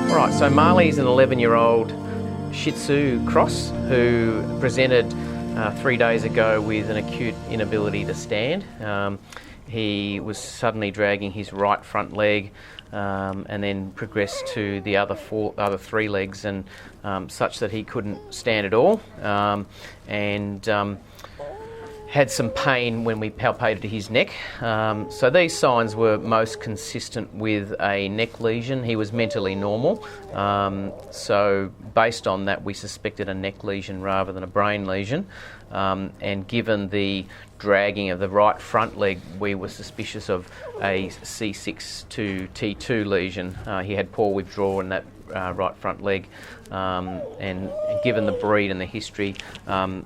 All right, so Marley's an 11-year-old Shih Tzu cross who presented 3 days ago with an acute inability to stand. He was suddenly dragging his right front leg and then progressed to the other three legs, and such that he couldn't stand at all, and had some pain when we palpated his neck. So these signs were most consistent with a neck lesion. He was mentally normal, so based on that we suspected a neck lesion rather than a brain lesion, and given the dragging of the right front leg, we were suspicious of a C6 to T2 lesion. He had poor withdrawal in that right front leg, and given the breed and the history,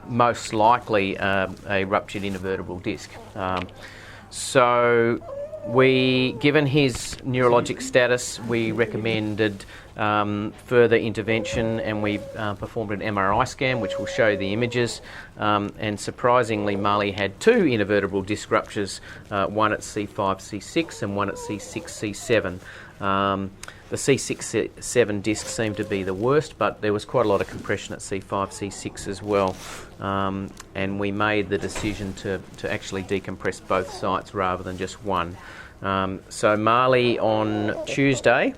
most likely a ruptured intervertebral disc. So given his neurologic status, we recommended further intervention, and we performed an MRI scan which will show the images, and surprisingly Marley had 2 intervertebral disc ruptures, one at C5, C6 and one at C6, C7. The C6, C7 disc seemed to be the worst, but there was quite a lot of compression at C5, C6 as well, and we made the decision to actually decompress both sites rather than just one. So Marley on Tuesday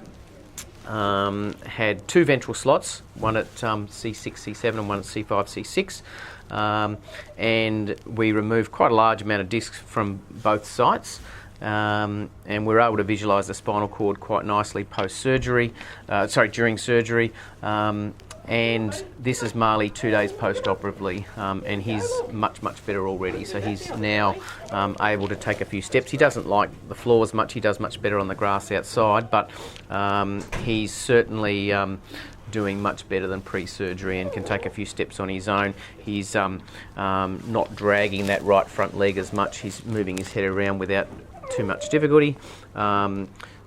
had 2 ventral slots, one at C6, C7 and one at C5, C6, and we removed quite a large amount of discs from both sites. And we were able to visualise the spinal cord quite nicely during surgery. And this is Marley 2 days post-operatively, and he's much better already. So he's now able to take a few steps. He doesn't like the floors much. He does much better on the grass outside, but he's certainly doing much better than pre-surgery and can take a few steps on his own. He's not dragging that right front leg as much. He's moving his head around without too much difficulty.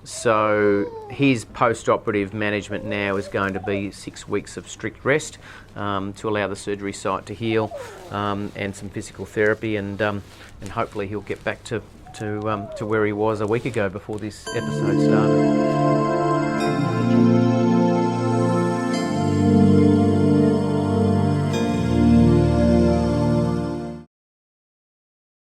So his post-operative management now is going to be 6 weeks of strict rest to allow the surgery site to heal, and some physical therapy, and hopefully he'll get back to where he was a week ago before this episode started.